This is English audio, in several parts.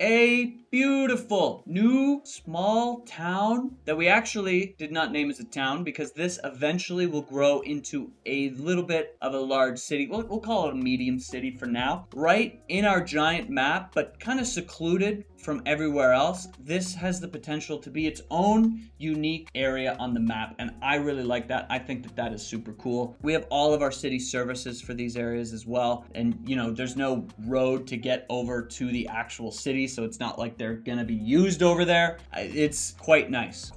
a beautiful new small town that we actually did not name as a town because this eventually will grow into a little bit of a large city. We'll call it a medium city for now. Right in our giant map, but kind of secluded from everywhere else. This has the potential to be its own unique area on the map, and I really like that. I think that that is super cool. We have all of our city services for these areas as well, and you know, there's no road to get over to the actual city, so it's not like they're gonna be used over there. It's quite nice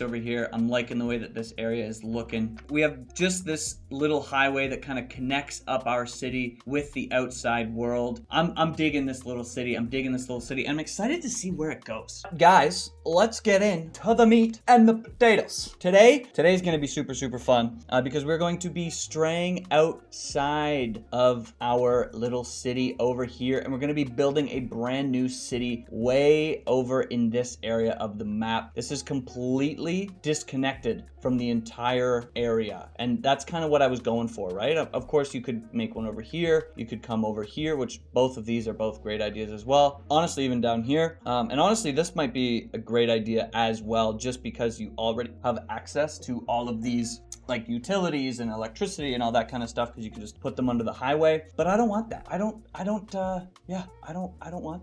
over here. I'm liking the way that this area is looking. We have just this little highway that kind of connects up our city with the outside world. I'm digging this little city. I'm excited to see where it goes. Guys, let's get into the meat and the potatoes. Today's gonna be super fun because we're going to be straying outside of our little city over here, and we're gonna be building a brand new city way over in this area of the map. This is completely disconnected from the entire area, and that's kind of what I was going for, right? Of course, you could make one over here, you could come over here, which both of these are both great ideas as well. Honestly, even down here, and honestly, this might be a great idea as well, just because you already have access to all of these like utilities and electricity and all that kind of stuff, because you can just put them under the highway. But I don't want that. I don't want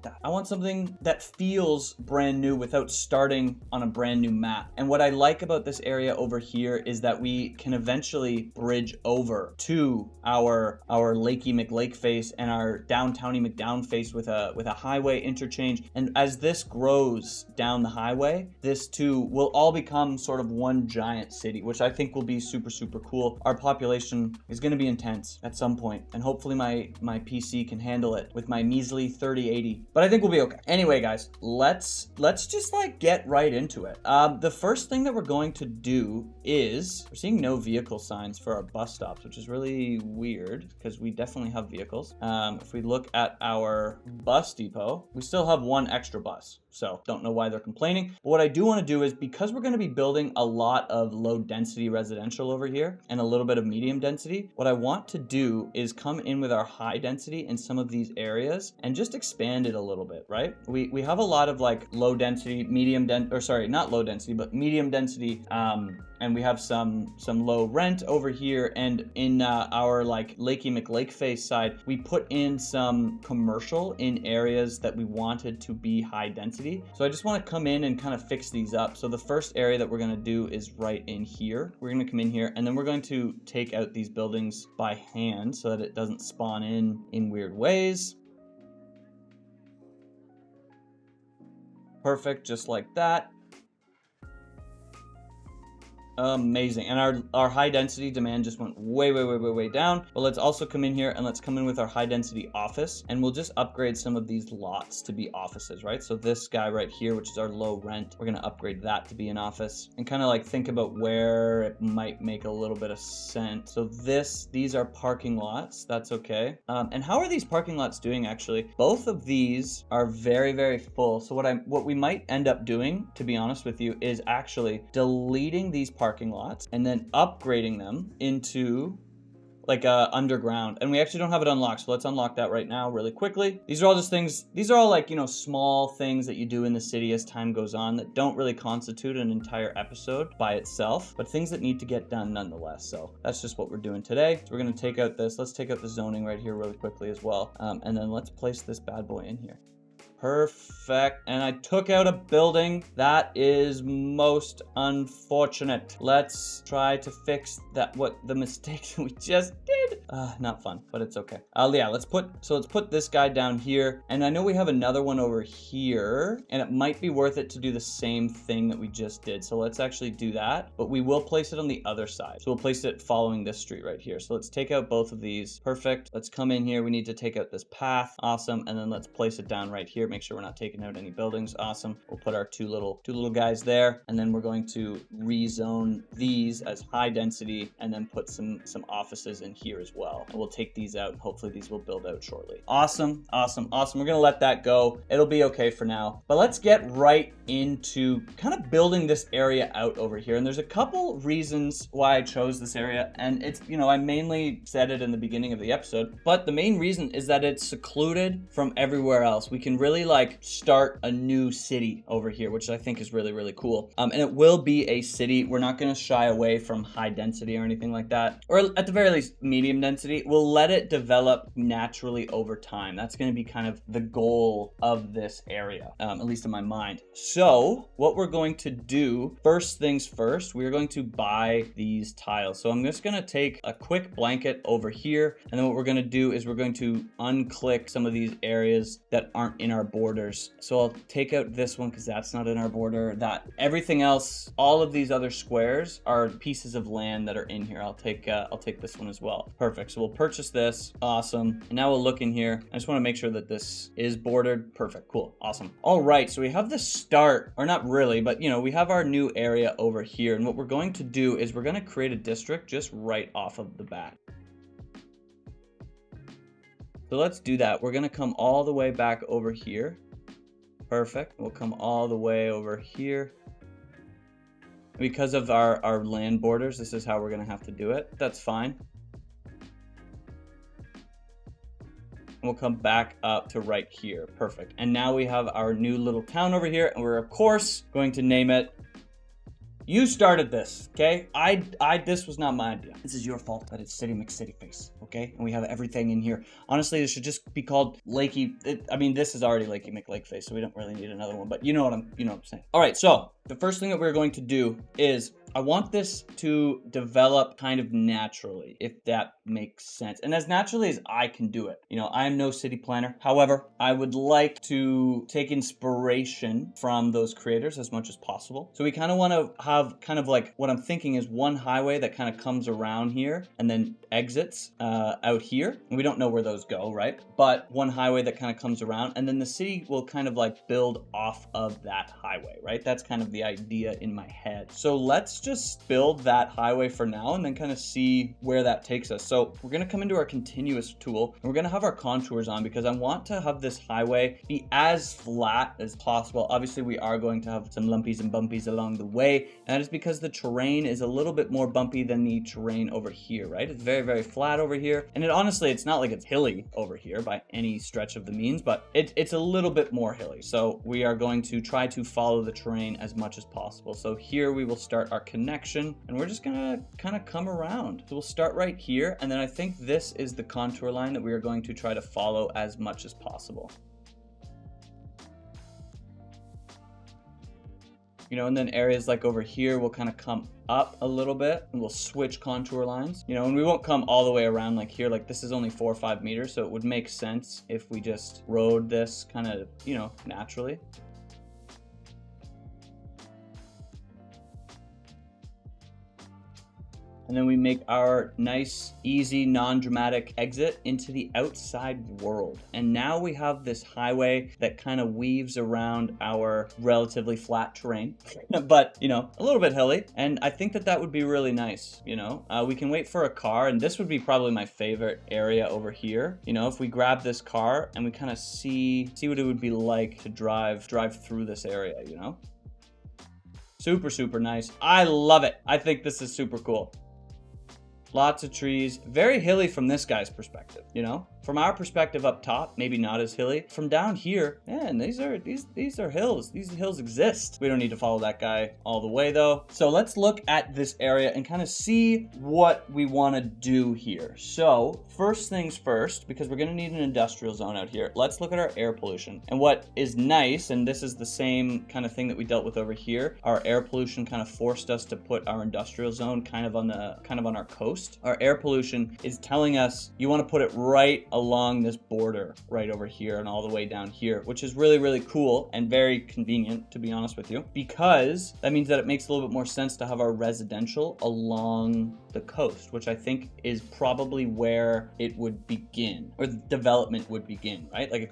that. I want something that feels brand new without starting on a brand new map. And what I like about this area over here is that we can eventually bridge over to our Lakey McLake face and our Downtowny McDown face with a highway interchange. And as this grows down the highway, this too will all become sort of one giant city, which I think will be super cool. Our population is going to be intense at some point, and hopefully my PC can handle it with my measly 3080, but I think we'll be okay. Anyway, guys, let's just like get right into it. The first thing that we're going to do is we're seeing no vehicle signs for our bus stops, which is really weird because we definitely have vehicles. If we look at our bus depot, we still have one extra bus, so don't know why they're complaining. But what I do want to do is, because we're going to be building a lot of low density residential over here and a little bit of medium density, what I want to do is come in with our high density in some of these areas and just expand it a little bit, right? We have a lot of like low density, medium density, and we have some low rent over here. And in our like Lakey McLake face side, we put in some commercial in areas that we wanted to be high density. So I just want to come in and kind of fix these up. So the first area that we're going to do is right in here. We're going to come in here, and then we're going to take out these buildings by hand so that it doesn't spawn in weird ways. Perfect, just like that. Amazing. And our high density demand just went way down. But let's also come in here and let's come in with our high density office, and we'll just upgrade some of these lots to be offices, right? So this guy right here, which is our low rent, we're going to upgrade that to be an office, and kind of like think about where it might make a little bit of sense. So these are parking lots. That's okay. And how are these parking lots doing actually? Both of these are very full. So what we might end up doing, to be honest with you, is actually deleting these parking lots and then upgrading them into like underground. And we actually don't have it unlocked, so let's unlock that right now really quickly. These are all just things, these are all like, you know, small things that you do in the city as time goes on that don't really constitute an entire episode by itself, but things that need to get done nonetheless. So that's just what we're doing today. So we're going to take out this, let's take out the zoning right here really quickly as well, and then let's place this bad boy in here. Perfect. And I took out a building. That is most unfortunate. Let's try to fix the mistake that we just did. Not fun, but it's okay. Yeah, let's put this guy down here. And I know we have another one over here, and it might be worth it to do the same thing that we just did. So let's actually do that, but we will place it on the other side. So we'll place it following this street right here. So let's take out both of these. Perfect. Let's come in here. We need to take out this path. Awesome. And then let's place it down right here. Make sure we're not taking out any buildings. Awesome. We'll put our two little guys there, and then we're going to rezone these as high density and then put some offices in here as well. And we'll take these out and hopefully these will build out shortly. Awesome, awesome, awesome. We're gonna let that go. It'll be okay for now. But let's get right into kind of building this area out over here. And there's a couple reasons why I chose this area. And it's, you know, I mainly said it in the beginning of the episode, but the main reason is that it's secluded from everywhere else. We can really like start a new city over here, which I think is really, really cool. And it will be a city. We're not gonna shy away from high density or anything like that, or at the very least medium density. We'll let it develop naturally over time. That's going to be kind of the goal of this area, at least in my mind. So what we're going to do, first things first, we're going to buy these tiles. So I'm just going to take a quick blanket over here, and then what we're going to do is we're going to unclick some of these areas that aren't in our borders. So I'll take out this one because that's not in our border. That everything else, all of these other squares are pieces of land that are in here. I'll take this one as well. Perfect. So we'll purchase this. Awesome. And now we'll look in here. I just want to make sure that this is bordered. Perfect. Cool. Awesome. All right. So we have the start, or not really, but you know, we have our new area over here. And what we're going to do is we're going to create a district just right off of the bat. So let's do that. We're going to come all the way back over here. Perfect. We'll come all the way over here. Because of our land borders, this is how we're going to have to do it. That's fine. We'll come back up to right here. Perfect. And now we have our new little town over here, and we're of course going to name it. You started this, okay? This was not my idea. This is your fault that it's City McCityface, okay? And we have everything in here. Honestly, this should just be called Lakey. I mean, this is already Lakey McLakeface, so we don't really need another one. But you know what I'm saying. All right, so the first thing that we're going to do is I want this to develop kind of naturally, if that makes sense. And as naturally as I can do it. You know, I am no city planner. However, I would like to take inspiration from those creators as much as possible. So we kind of want to have kind of like, what I'm thinking is one highway that kind of comes around here and then exits out here. And we don't know where those go, right? But one highway that kind of comes around, and then the city will kind of like build off of that highway, right? That's kind of the idea in my head. So let's just build that highway for now and then kind of see where that takes us. So we're going to come into our continuous tool and we're going to have our contours on because I want to have this highway be as flat as possible. Obviously we are going to have some lumpies and bumpies along the way, and that is because the terrain is a little bit more bumpy than the terrain over here, right? It's very, very flat over here, and honestly it's not like it's hilly over here by any stretch of the means, but it's a little bit more hilly. So we are going to try to follow the terrain as much as possible. So here we will start our connection, and we're just gonna kind of come around. So we'll start right here, and then I think this is the contour line that we are going to try to follow as much as possible. You know, and then areas like over here will kind of come up a little bit and we'll switch contour lines, you know, and we won't come all the way around like here. Like this is only 4 or 5 meters, so it would make sense if we just rode this kind of, you know, naturally. And then we make our nice, easy, non-dramatic exit into the outside world. And now we have this highway that kind of weaves around our relatively flat terrain, but, you know, a little bit hilly. And I think that that would be really nice, you know. We can wait for a car, and this would be probably my favorite area over here. You know, if we grab this car and we kind of see what it would be like to drive through this area, you know. Super, super nice. I love it. I think this is super cool. Lots of trees, very hilly from this guy's perspective, you know. From our perspective up top, maybe not as hilly. From down here, man, these are hills. These hills exist. We don't need to follow that guy all the way though. So let's look at this area and kind of see what we want to do here. So first things first, because we're going to need an industrial zone out here, let's look at our air pollution. And what is nice, and this is the same kind of thing that we dealt with over here, our air pollution kind of forced us to put our industrial zone kind of on our coast. Our air pollution is telling us you want to put it right along this border right over here and all the way down here, which is really, really cool and very convenient, to be honest with you, because that means that it makes a little bit more sense to have our residential along the coast, which I think is probably where it would begin, or the development would begin, right? Like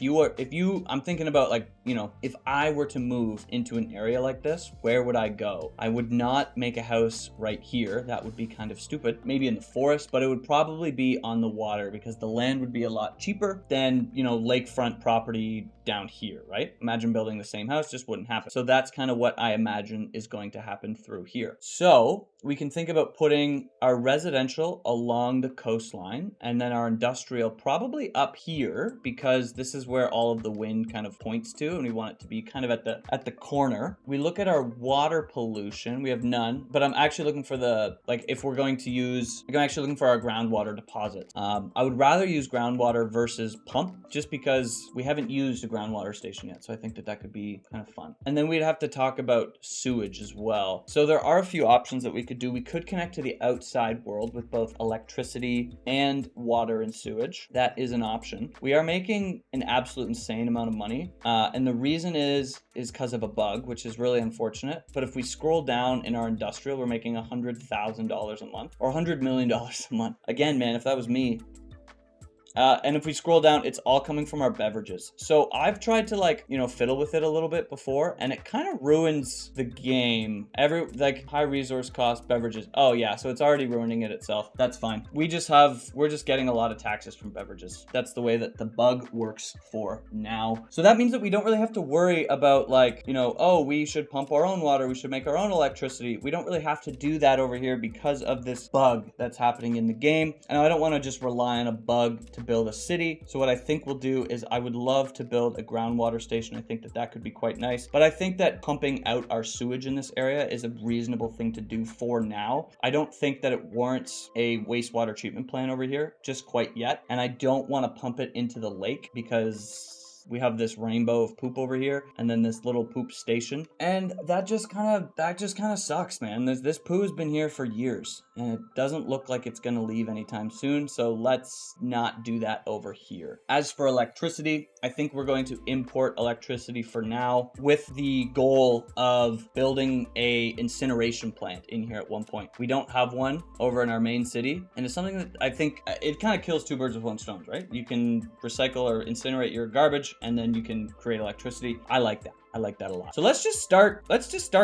I'm thinking about, like, you know, if I were to move into an area like this, where would I go? I would not make a house right here. That would be kind of stupid. Maybe in the forest, but it would probably be on the water because the land would be a lot cheaper than, you know, lakefront property down here, right? Imagine building the same house, just wouldn't happen. So that's kind of what I imagine is going to happen through here. So we can think about putting our residential along the coastline and then our industrial probably up here, because this is where all of the wind kind of points to, and we want it to be kind of at the corner. We look at our water pollution. We have none, but I'm actually looking for the, like, if we're going to use, I'm actually looking for our groundwater deposits. I would rather use groundwater versus pump, just because we haven't used a groundwater station yet. So I think that that could be kind of fun. And then we'd have to talk about sewage as well. So there are a few options that we could do. We could connect to the outside world with both electricity and water and sewage. That is an option. We are making an absolute insane amount of money. And the reason is because of a bug, which is really unfortunate. But if we scroll down in our industrial, we're making $100,000 a month, or $100 million a month. Again, man, if that was me. And if we scroll down, it's all coming from our beverages. So I've tried to, like, you know, fiddle with it a little bit before, and it kind of ruins the game. Like, high resource cost beverages. Oh yeah, so it's already ruining it itself. That's fine. We're just getting a lot of taxes from beverages. That's the way that the bug works for now. So that means that we don't really have to worry about, like, you know, oh, we should pump our own water, we should make our own electricity. We don't really have to do that over here because of this bug that's happening in the game. And I don't want to just rely on a bug to build a city. So what I think we'll do is, I would love to build a groundwater station. I think that that could be quite nice, but I think that pumping out our sewage in this area is a reasonable thing to do for now. I don't think that it warrants a wastewater treatment plant over here just quite yet, and I don't want to pump it into the lake because we have this rainbow of poop over here, and then this little poop station, and that just kind of sucks, man. This poo has been here for years, and it doesn't look like it's gonna leave anytime soon. So let's not do that over here. As for electricity, I think we're going to import electricity for now, with the goal of building a incineration plant in here at one point. We don't have one over in our main city, and it's something that I think it kind of kills two birds with one stone, right? You can recycle or incinerate your garbage, and then you can create electricity. I like that. I like that a lot. So let's just start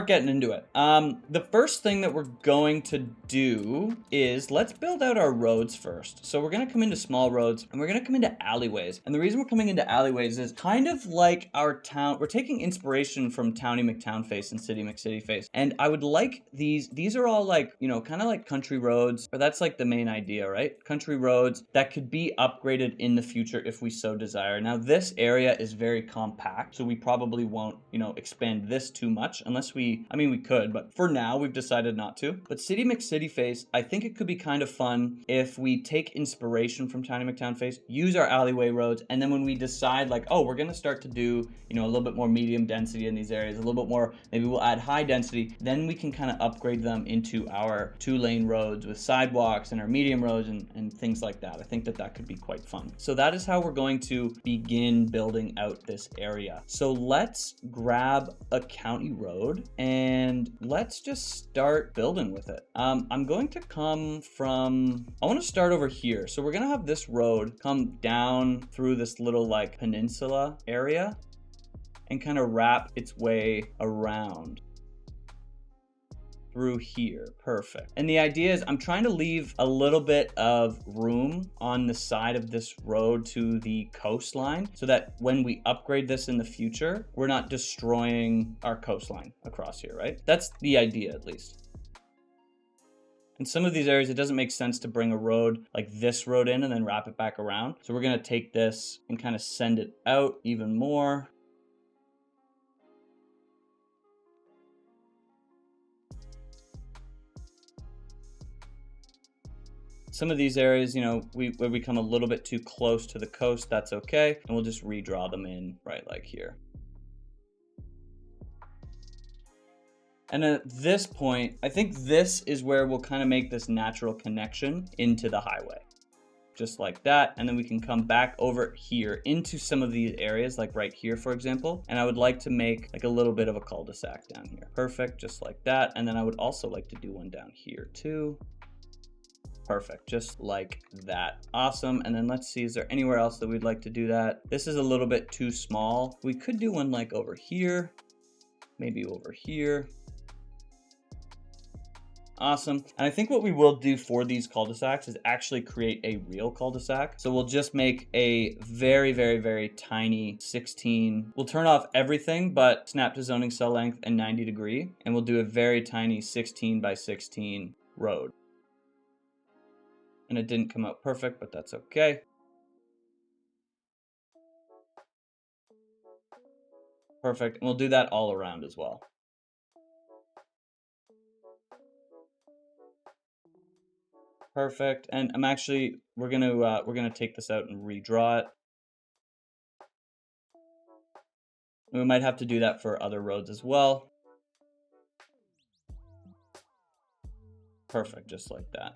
getting into it. The first thing that we're going to do is let's build out our roads first. So we're gonna come into small roads, and we're gonna come into alleyways. And the reason we're coming into alleyways is kind of like our town. We're taking inspiration from Towny McTownface and City McCityface. And I would like these are all, like, you know, kind of like country roads, or that's like the main idea, right? Country roads that could be upgraded in the future if we so desire. Now this area is very compact, so we probably won't, you know, expand this too much unless we could, but for now we've decided not to. But City McCityface, I think it could be kind of fun if we take inspiration from Tiny McTownface, use our alleyway roads, and then when we decide, like, oh, we're gonna start to do, you know, a little bit more medium density in these areas, a little bit more, maybe we'll add high density, then we can kind of upgrade them into our 2-lane roads with sidewalks and our medium roads and things like that. I think that that could be quite fun. So that is how we're going to begin building out this area. So let's grab a county road and let's just start building with it. I want to start over here. So we're gonna have this road come down through this little, like, peninsula area and kind of wrap its way around through here. Perfect. And the idea is I'm trying to leave a little bit of room on the side of this road to the coastline so that when we upgrade this in the future, we're not destroying our coastline across here, right? That's the idea, at least. In some of these areas, it doesn't make sense to bring a road like this road in and then wrap it back around. So we're going to take this and kind of send it out even more. Some of these areas, you know, where we come a little bit too close to the coast, that's okay. And we'll just redraw them in right like here. And at this point, I think this is where we'll kind of make this natural connection into the highway. Just like that. And then we can come back over here into some of these areas, like right here, for example. And I would like to make like a little bit of a cul-de-sac down here. Perfect, just like that. And then I would also like to do one down here too. Perfect, just like that. Awesome. And then let's see, is there anywhere else that we'd like to do that? This is a little bit too small. We could do one like over here, maybe over here. Awesome. And I think what we will do for these cul-de-sacs is actually create a real cul-de-sac. So we'll just make a very, very, very tiny 16. We'll turn off everything but snap to zoning, cell length, and 90 degree. And we'll do a very tiny 16 by 16 road. And it didn't come out perfect, but that's okay. Perfect. And we'll do that all around as well. Perfect. And we're gonna take this out and redraw it. We might have to do that for other roads as well. Perfect, just like that.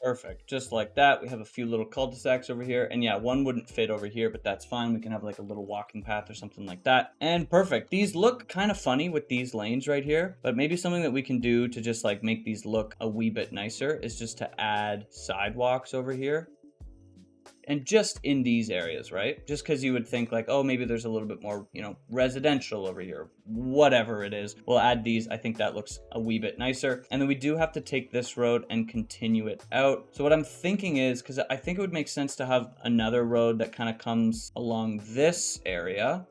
Perfect, just like that. We have a few little cul-de-sacs over here, and yeah, one wouldn't fit over here, but that's fine. We can have like a little walking path or something like that. And perfect. These look kind of funny with these lanes right here, but maybe something that we can do to just like make these look a wee bit nicer is just to add sidewalks over here. And just in these areas, right? Just because you would think like, oh, maybe there's a little bit more, you know, residential over here, whatever it is. We'll add these. I think that looks a wee bit nicer. And then we do have to take this road and continue it out. So what I'm thinking is, because I think it would make sense to have another road that kind of comes along this area.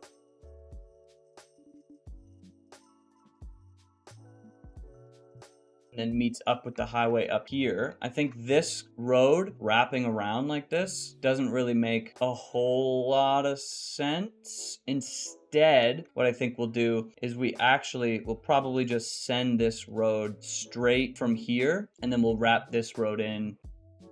And meets up with the highway up here. I think this road wrapping around like this doesn't really make a whole lot of sense. Instead, what I think we'll do is we'll probably just send this road straight from here, and then we'll wrap this road in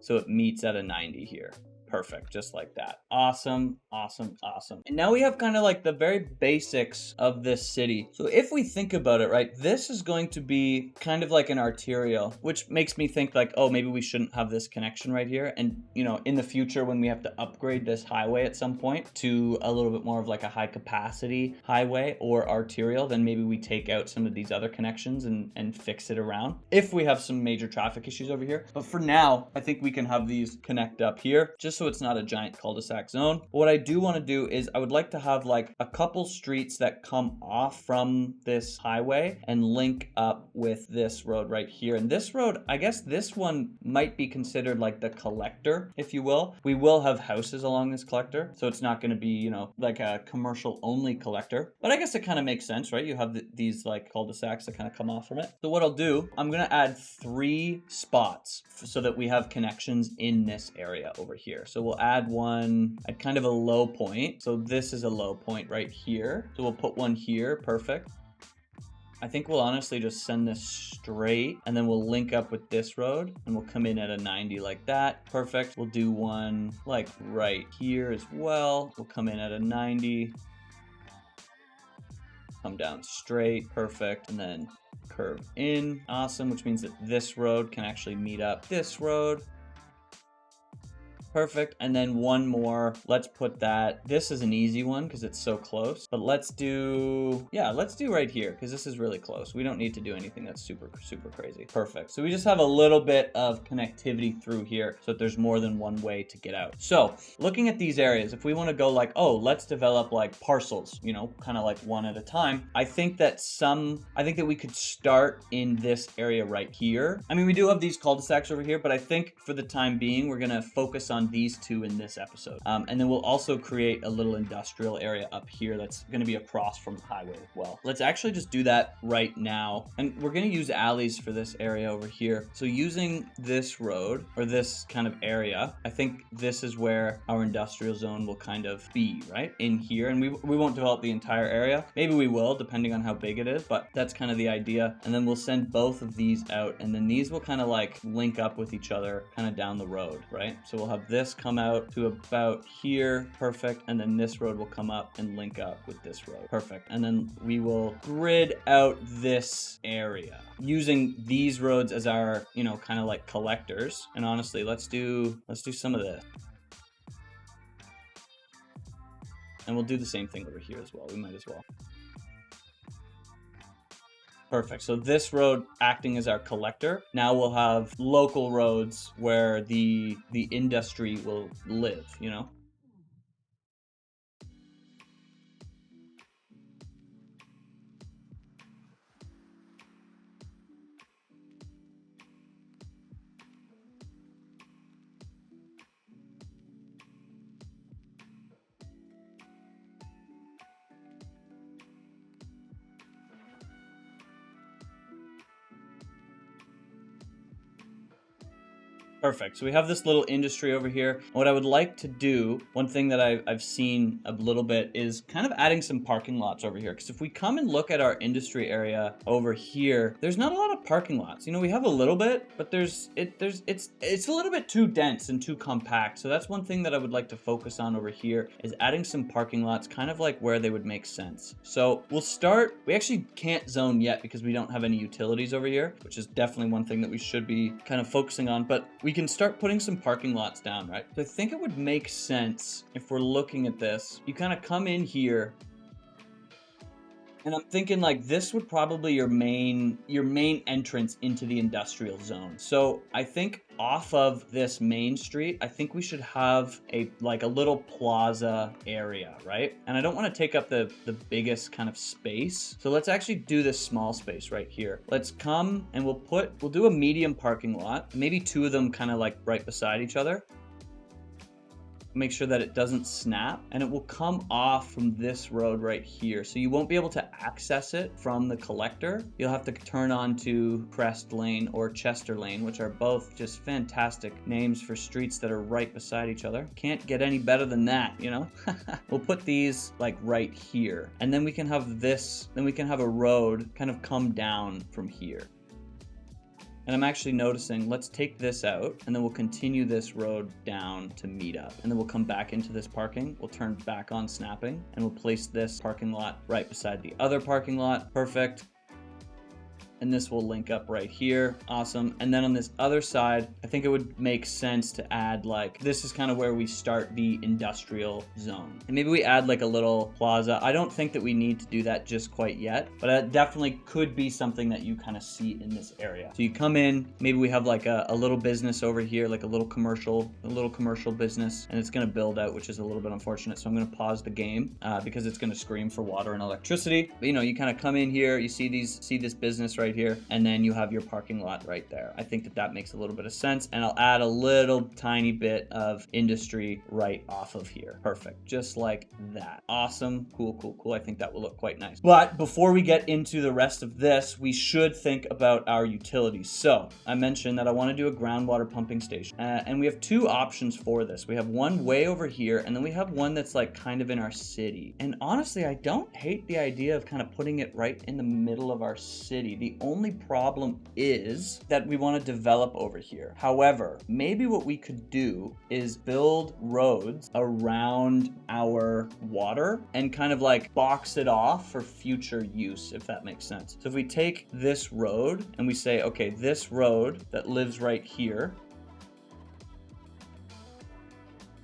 so it meets at a 90 here. Perfect, just like that. Awesome, awesome, awesome. And now we have kind of like the very basics of this city. So if we think about it, right, this is going to be kind of like an arterial, which makes me think like, oh, maybe we shouldn't have this connection right here. And, you know, in the future, when we have to upgrade this highway at some point to a little bit more of like a high capacity highway or arterial, then maybe we take out some of these other connections and fix it around if we have some major traffic issues over here. But for now, I think we can have these connect up here just so it's not a giant cul-de-sac zone. But what I do want to do is I would like to have like a couple streets that come off from this highway and link up with this road right here. And this road, I guess this one might be considered like the collector, if you will. We will have houses along this collector, so it's not going to be, you know, like a commercial only collector. But I guess it kind of makes sense, right? You have these like cul-de-sacs that kind of come off from it. So what I'll do, I'm going to add 3 spots so that we have connections in this area over here. So we'll add one at kind of a low point. So this is a low point right here. So we'll put one here. Perfect. I think we'll honestly just send this straight and then we'll link up with this road and we'll come in at a 90 like that. Perfect. We'll do one like right here as well. We'll come in at a 90. Come down straight. Perfect. And then curve in. Awesome. Which means that this road can actually meet up this road. Perfect. And then one more. Let's put that. This is an easy one because it's so close. But let's do right here because this is really close. We don't need to do anything that's super, super crazy. Perfect. So we just have a little bit of connectivity through here so that there's more than one way to get out. So looking at these areas, if we want to go like, oh, let's develop like parcels, you know, kind of like one at a time. I think that we could start in this area right here. I mean, we do have these cul-de-sacs over here, but I think for the time being, we're going to focus on on these two in this episode. And then we'll also create a little industrial area up here that's going to be across from the highway as well. Let's actually just do that right now. And we're going to use alleys for this area over here. So using this road or this kind of area, I think this is where our industrial zone will kind of be, right? In here. And we won't develop the entire area. Maybe we will, depending on how big it is, but that's kind of the idea. And then we'll send both of these out, and then these will kind of like link up with each other kind of down the road, right? So we'll have this come out to about here, perfect, and then this road will come up and link up with this road, perfect. And then we will grid out this area using these roads as our, you know, kind of like collectors. And honestly, let's do some of this. And we'll do the same thing over here as well. We might as well. Perfect. So this road acting as our collector. Now we'll have local roads where the industry will live, you know? Perfect. So we have this little industry over here. What I would like to do, one thing that I've seen a little bit is kind of adding some parking lots over here. Because if we come and look at our industry area over here, there's not a lot of parking lots. You know, we have a little bit, but it's a little bit too dense and too compact. So that's one thing that I would like to focus on over here is adding some parking lots, kind of like where they would make sense. So we'll start. We actually can't zone yet because we don't have any utilities over here, which is definitely one thing that we should be kind of focusing on. But we can start putting some parking lots down, right? So I think it would make sense if we're looking at this, you kind of come in here, and I'm thinking like this would probably your main entrance into the industrial zone. So I think off of this main street, I think we should have a little plaza area, right? And I don't want to take up the biggest kind of space. So let's actually do this small space right here. Let's come and we'll do a medium parking lot, maybe two of them kind of like right beside each other. Make sure that it doesn't snap, and it will come off from this road right here. So you won't be able to access it from the collector. You'll have to turn on to Crest Lane or Chester Lane, which are both just fantastic names for streets that are right beside each other. Can't get any better than that, you know? We'll put these like right here, and then we can have this, then we can have a road kind of come down from here. And I'm actually noticing, let's take this out, and then we'll continue this road down to meet up. And then we'll come back into this parking. We'll turn back on snapping, and we'll place this parking lot right beside the other parking lot. Perfect. And this will link up right here. Awesome. And then on this other side, I think it would make sense to add like, this is kind of where we start the industrial zone. And maybe we add like a little plaza. I don't think that we need to do that just quite yet, but that definitely could be something that you kind of see in this area. So you come in, maybe we have like a little business over here, like a little commercial business, and it's going to build out, which is a little bit unfortunate. So I'm going to pause the game because it's going to scream for water and electricity. But, you know, you kind of come in here, you see this business right here, and then you have your parking lot right there. I think that makes a little bit of sense, and I'll add a little tiny bit of industry right off of here. Perfect, just like that. Awesome, cool. I think that will look quite nice. But before we get into the rest of this, we should think about our utilities. So I mentioned that I want to do a groundwater pumping station, and we have two options for this. We have one way over here, and then we have one that's like kind of in our city. And honestly, I don't hate the idea of kind of putting it right in the middle of our city. The only problem is that we want to develop over here. However, maybe what we could do is build roads around our water and kind of like box it off for future use, if that makes sense. So if we take this road and we say, okay, this road that lives right here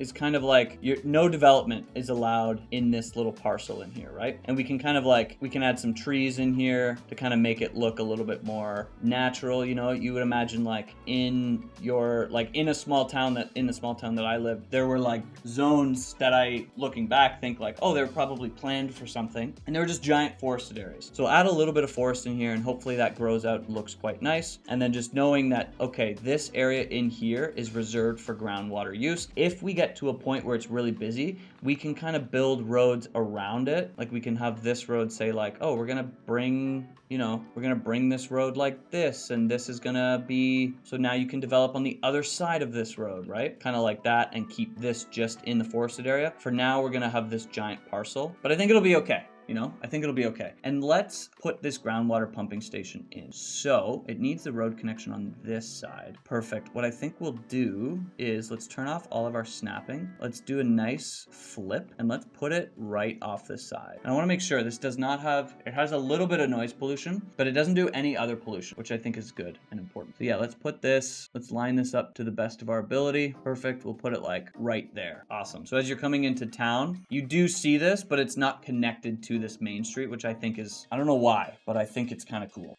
is kind of like no development is allowed in this little parcel in here, right? And we can kind of like, we can add some trees in here to kind of make it look a little bit more natural. You know, you would imagine like in your, like in a small town that I lived, there were like zones that I, looking back, think like, oh, they're probably planned for something. And they were just giant forested areas. So add a little bit of forest in here and hopefully that grows out and looks quite nice. And then just knowing that, okay, this area in here is reserved for groundwater use. If we get to a point where it's really busy, we can kind of build roads around it. Like we can have this road say like, oh, we're gonna bring, you know, we're gonna bring this road like this, and this is gonna be, so now you can develop on the other side of this road, right? Kind of like that, and keep this just in the forested area. For now, we're gonna have this giant parcel, but I think it'll be okay. You know, I think it'll be okay. And let's put this groundwater pumping station in. So it needs the road connection on this side. Perfect. What I think we'll do is let's turn off all of our snapping. Let's do a nice flip and let's put it right off the side. And I want to make sure this does not have, it has a little bit of noise pollution, but it doesn't do any other pollution, which I think is good and important. So yeah, let's put this, let's line this up to the best of our ability. Perfect. We'll put it like right there. Awesome. So as you're coming into town, you do see this, but it's not connected to this main street, which I think is, I don't know why, but I think it's kind of cool.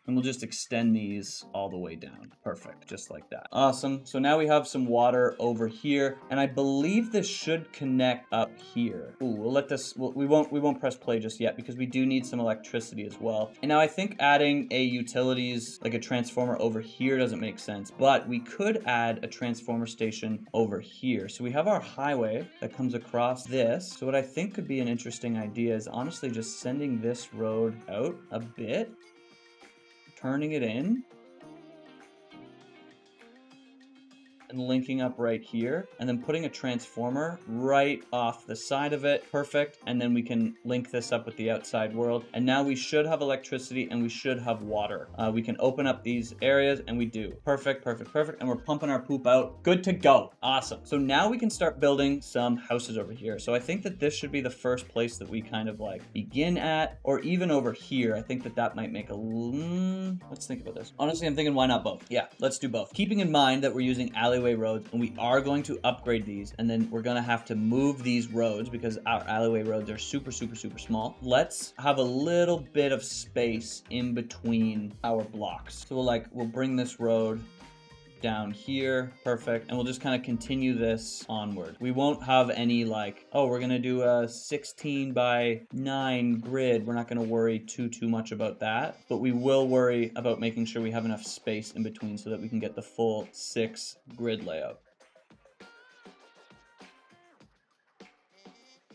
And we'll just extend these all the way down. Perfect, just like that. Awesome. So now we have some water over here, and I believe this should connect up here. Ooh, we'll let this, we won't press play just yet because we do need some electricity as well. And now I think adding a utilities, like a transformer over here doesn't make sense, but we could add a transformer station over here. So we have our highway that comes across this. So what I think could be an interesting idea is honestly just sending this road out a bit, turning it in, and linking up right here, and then putting a transformer right off the side of it. Perfect. And then we can link this up with the outside world. And now we should have electricity and we should have water. We can open up these areas and we do. Perfect, perfect, perfect. And we're pumping our poop out. Good to go. Awesome. So now we can start building some houses over here. So I think that this should be the first place that we kind of like begin at, or even over here. I think that that might make a, let's think about this. Honestly, I'm thinking why not both? Yeah, let's do both. Keeping in mind that we're using alleyway roads and we are going to upgrade these, and then we're going to have to move these roads because our alleyway roads are super small. Let's have a little bit of space in between our blocks. So we'll bring this road down here. Perfect. And we'll just kind of continue this onward. We won't have any like, oh, we're going to do a 16:9 grid. We're not going to worry too much about that, but we will worry about making sure we have enough space in between so that we can get the full 6 grid layout.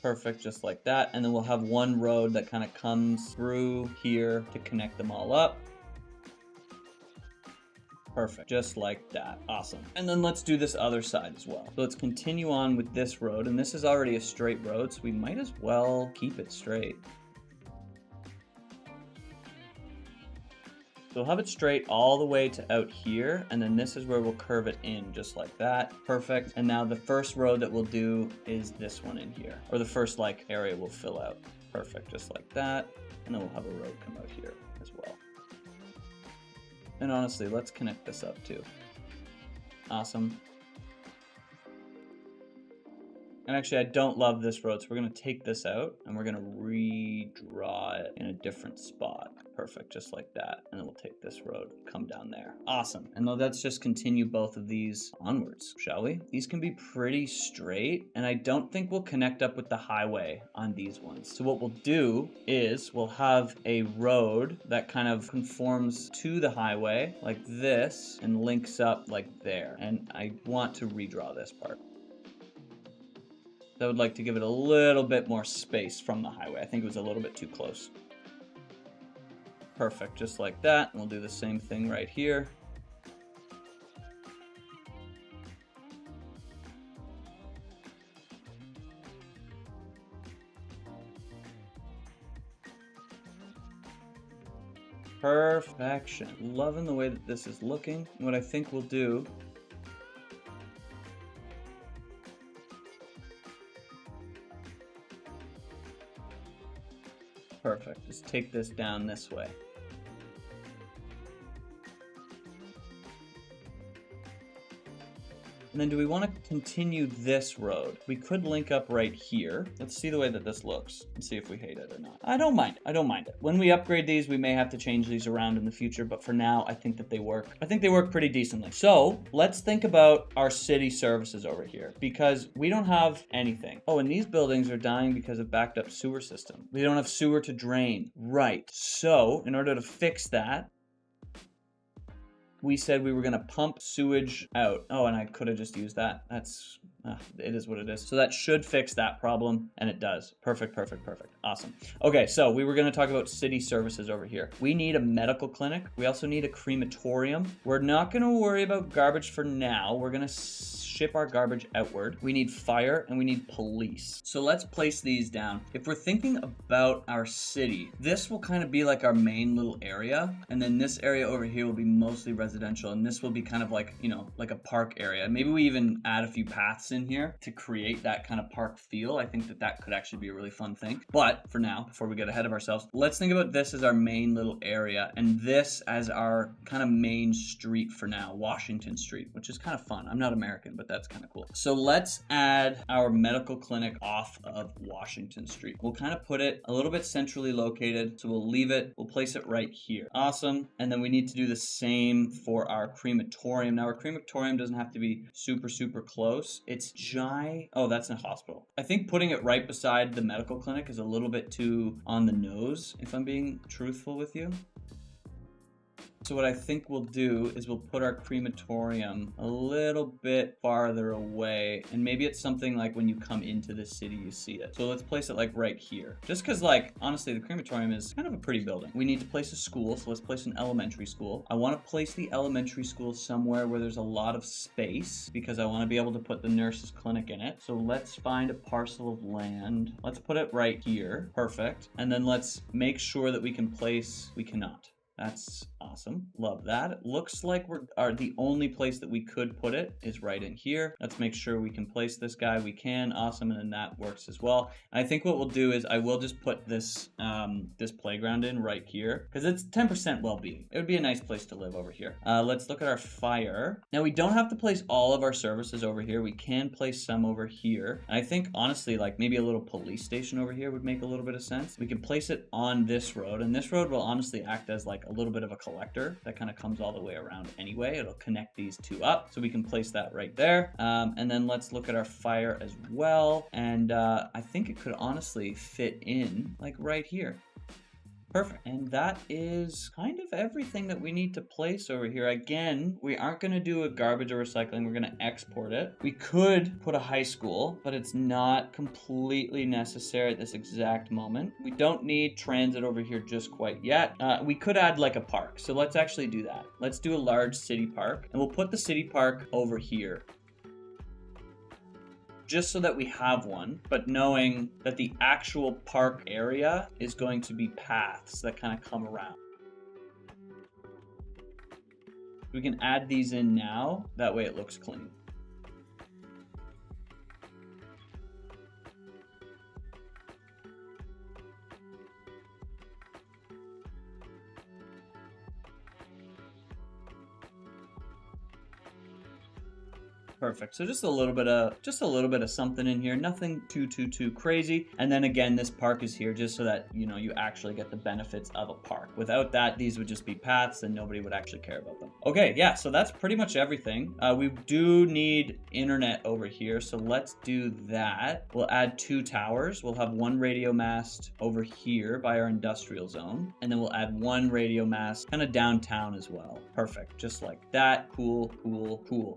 Perfect, just like that. And then we'll have one road that kind of comes through here to connect them all up. Perfect, just like that. Awesome. And then let's do this other side as well. So let's continue on with this road, and this is already a straight road, so we might as well keep it straight. So we'll have it straight all the way to out here, and then this is where we'll curve it in just like that. Perfect. And now the first road that we'll do is this one in here, or the first like area we'll fill out. Perfect, just like that. And then we'll have a road come out here as well. And honestly, let's connect this up too. Awesome. And actually, I don't love this road, so we're going to take this out and we're going to redraw it in a different spot. Perfect, just like that. And then we'll take this road, come down there. Awesome. And let's just continue both of these onwards, shall we? These can be pretty straight, and I don't think we'll connect up with the highway on these ones. So what we'll do is we'll have a road that kind of conforms to the highway like this and links up like there. And I want to redraw this part. I would like to give it a little bit more space from the highway. I think it was a little bit too close. Perfect, just like that. And we'll do the same thing right here. Perfection. Loving the way that this is looking. What I think we'll do perfect. Just take this down this way. And then do we want to continue this road? We could link up right here. Let's see the way that this looks and see if we hate it or not. I don't mind it. I don't mind it. When we upgrade these, we may have to change these around in the future, but for now, I think that they work. I think they work pretty decently. So let's think about our city services over here because we don't have anything. Oh, and these buildings are dying because of backed up sewer system. We don't have sewer to drain. Right. So in order to fix that, we said we were going to pump sewage out. Oh, and I could have just used that. That's, it is what it is. So that should fix that problem, and it does. Perfect, perfect, perfect. Awesome. Okay, so we were going to talk about city services over here. We need a medical clinic. We also need a crematorium. We're not going to worry about garbage for now. We're going to ship our garbage outward. We need fire and we need police. So let's place these down. If we're thinking about our city, this will kind of be like our main little area. And then this area over here will be mostly residential. And this will be kind of like, you know, like a park area. Maybe we even add a few paths in here to create that kind of park feel. I think that that could actually be a really fun thing. But for now, before we get ahead of ourselves, let's think about this as our main little area and this as our kind of main street for now, Washington Street, which is kind of fun. I'm not American, but that's kind of cool. So let's add our medical clinic off of Washington Street. We'll kind of put it a little bit centrally located. So we'll leave it, we'll place it right here. Awesome. And then we need to do the same for our crematorium. Now our crematorium doesn't have to be super, super close. It's oh, that's a hospital. I think putting it right beside the medical clinic is a little bit too on the nose, if I'm being truthful with you. So what I think we'll do is we'll put our crematorium a little bit farther away, and maybe it's something like when you come into the city, you see it. So let's place it like right here. Just because, like, honestly, the crematorium is kind of a pretty building. We need to place a school, so let's place an elementary school. I want to place the elementary school somewhere where there's a lot of space because I want to be able to put the nurse's clinic in it. So let's find a parcel of land. Let's put it right here. Perfect. And then let's make sure that we cannot. That's awesome. Love that. It looks like the only place that we could put it is right in here. Let's make sure we can place this guy. We can. Awesome. And then that works as well. And I think what we'll do is I will just put this this playground in right here because it's 10% well-being. It would be a nice place to live over here. Let's look at our fire. Now we don't have to place all of our services over here. We can place some over here. And I think honestly, like maybe a little police station over here would make a little bit of sense. We can place it on this road, and this road will honestly act as like a little bit of a collector that kind of comes all the way around anyway. It'll connect these two up, so we can place that right there. And then let's look at our fire as well. And I think it could honestly fit in like right here. Perfect. And that is kind of everything that we need to place over here. Again, we aren't going to do a garbage or recycling. We're going to export it. We could put a high school, but it's not completely necessary at this exact moment. We don't need transit over here just quite yet. We could add like a park. So let's actually do that. Let's do a large city park, and we'll put the city park over here, just so that we have one, but knowing that the actual park area is going to be paths that kind of come around. We can add these in now, that way it looks clean. Perfect. So just a little bit of something in here. Nothing too crazy. And then again, this park is here just so that, you know, you actually get the benefits of a park. Without that, these would just be paths and nobody would actually care about them. Okay, yeah, so that's pretty much everything. We do need internet over here, so let's do that. We'll add 2 towers. We'll have 1 radio mast over here by our industrial zone, and then we'll add 1 radio mast kind of downtown as well. Perfect. Just like that. Cool.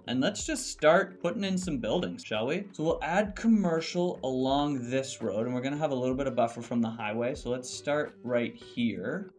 And let's just start putting in some buildings, shall we? So we'll add commercial along this road, and we're going to have a little bit of buffer from the highway. So let's start right here.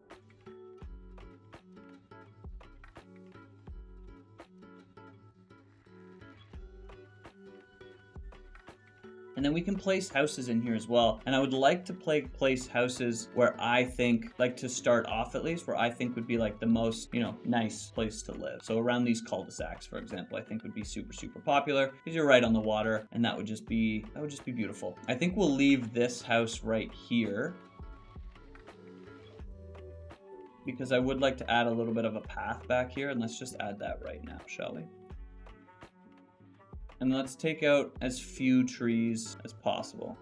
And then we can place houses in here as well. And I would like to place houses where I think, like to start off at least, where I think would be like the most, you know, nice place to live. So around these cul-de-sacs, for example, I think would be super popular because you're right on the water, and that would just be beautiful. I think we'll leave this house right here because I would like to add a little bit of a path back here, and let's just add that right now, shall we? And let's take out as few trees as possible.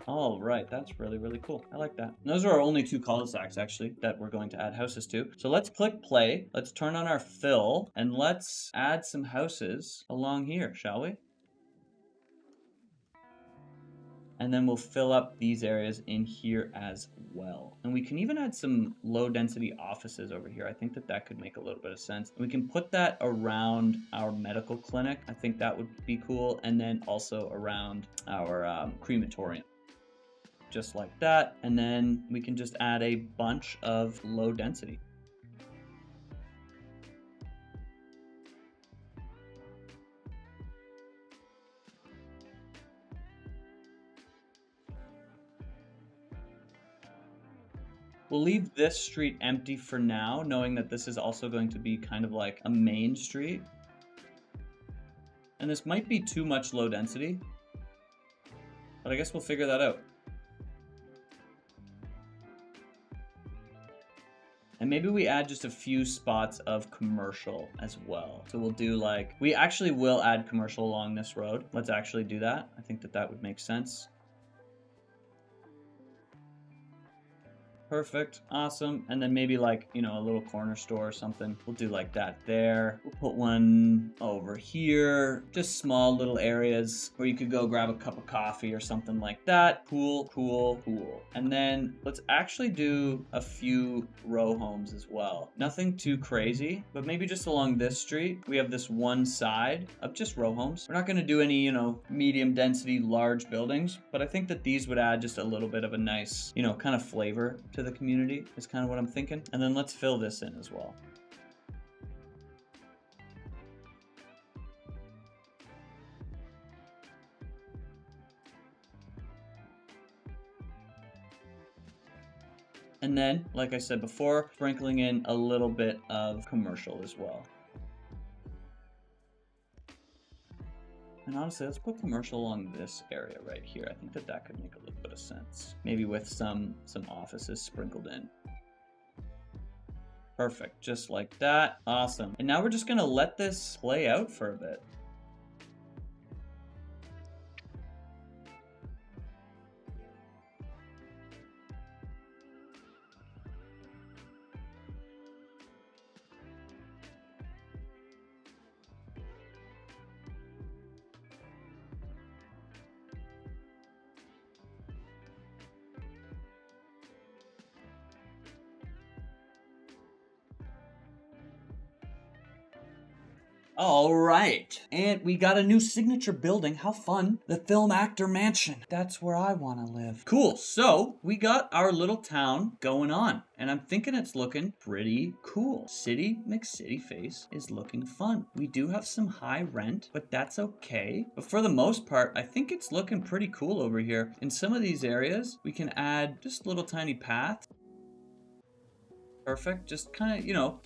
All right, that's really, really cool. I like that. And those are our only 2 cul-de-sacs, actually, that we're going to add houses to. So let's click play. Let's turn on our fill, and let's add some houses along here, shall we? And then we'll fill up these areas in here as well. And we can even add some low density offices over here. I think that that could make a little bit of sense. We can put that around our medical clinic. I think that would be cool. And then also around our crematorium. Just like that. And then we can just add a bunch of low density. We'll leave this street empty for now, knowing that this is also going to be kind of like a main street. And this might be too much low density, but I guess we'll figure that out. And maybe we add just a few spots of commercial as well. So we'll do like, we actually will add commercial along this road. Let's actually do that. I think that that would make sense. Perfect. Awesome. And then maybe like, you know, a little corner store or something. We'll do like that there. We'll put one over here. Just small little areas where you could go grab a cup of coffee or something like that. Cool, cool, cool. And then let's actually do a few row homes as well. Nothing too crazy, but maybe just along this street, we have this one side of just row homes. We're not going to do any, you know, medium density, large buildings, but I think that these would add just a little bit of a nice, you know, kind of flavor to the community is kind of what I'm thinking. And then let's fill this in as well. And then, like I said before, sprinkling in a little bit of commercial as well. And honestly, let's put commercial along this area right here. I think that that could make a little bit of sense. Maybe with some offices sprinkled in. Perfect, just like that. Awesome. And now we're just gonna let this play out for a bit. All right. And we got a new signature building. How fun. The Film Actor Mansion. That's where I want to live. Cool. So we got our little town going on. And I'm thinking it's looking pretty cool. City McCity Face is looking fun. We do have some high rent, but that's okay. But for the most part, I think it's looking pretty cool over here. In some of these areas, we can add just little tiny paths. Perfect. Just kind of, you know,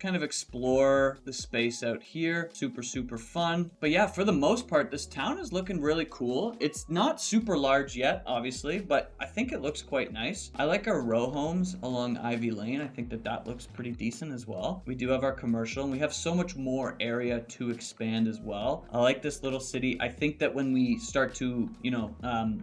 kind of explore the space out here. Super, super fun. But yeah, for the most part, this town is looking really cool. It's not super large yet, obviously, but I think it looks quite nice. I like our row homes along Ivy Lane. I think that that looks pretty decent as well. We do have our commercial, and we have so much more area to expand as well. I like this little city. I think that when we start to, you know,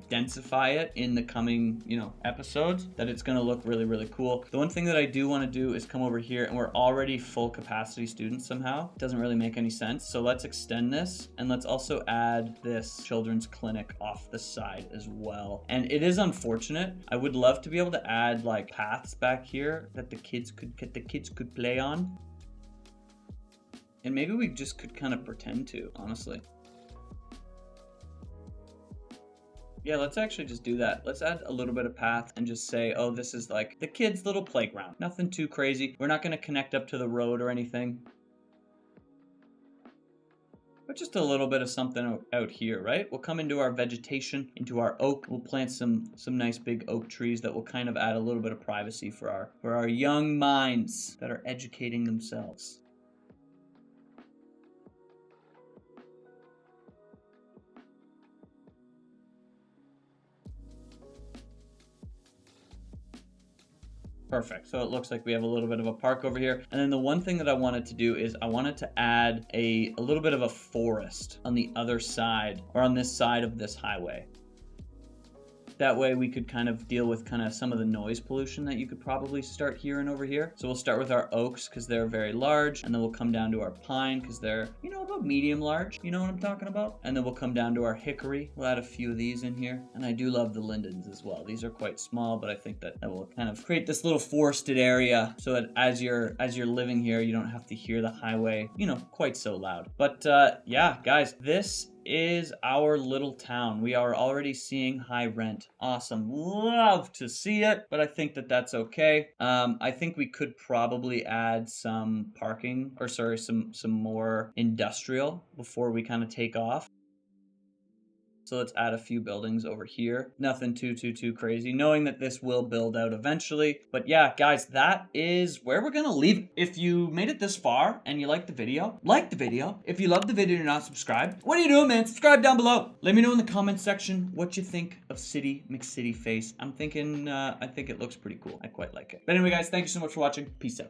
densify it in the coming, you know, episodes, that it's going to look really, really cool. The one thing that I do want to do is come over here, and we're already full capacity students somehow. It doesn't really make any sense. So let's extend this, and let's also add this children's clinic off the side as well. And it is unfortunate. I would love to be able to add like paths back here that the kids could play on. And maybe we just could kind of pretend to, honestly. Yeah, let's actually just do that. Let's add a little bit of path and just say, oh, this is like the kids' little playground. Nothing too crazy. We're not going to connect up to the road or anything. But just a little bit of something out here, right? We'll come into our vegetation, into our oak. We'll plant some nice big oak trees that will kind of add a little bit of privacy for our young minds that are educating themselves. Perfect. So it looks like we have a little bit of a park over here. And then the one thing that I wanted to do is I wanted to add a little bit of a forest on the other side, or on this side of this highway. That way we could kind of deal with kind of some of the noise pollution that you could probably start hearing over here. So we'll start with our oaks because they're very large, and then we'll come down to our pine because they're, you know, about medium large. You know what I'm talking about? And then we'll come down to our hickory. We'll add a few of these in here. And I do love the lindens as well. These are quite small, but I think that will kind of create this little forested area so that as you're living here, you don't have to hear the highway, you know, quite so loud. But yeah, guys, this is our little town. We are already seeing high rent. Awesome. Love to see it, but I think that that's okay. I think we could probably add some parking, or sorry, some more industrial before we kind of take off. So let's add a few buildings over here. Nothing too crazy, knowing that this will build out eventually. But yeah, guys, that is where we're gonna leave it. If you made it this far and you liked the video, like the video. If you loved the video and you're not subscribed, what are you doing, man? Subscribe down below. Let me know in the comment section what you think of City McCity Face. I'm thinking, I think it looks pretty cool. I quite like it. But anyway, guys, thank you so much for watching. Peace out.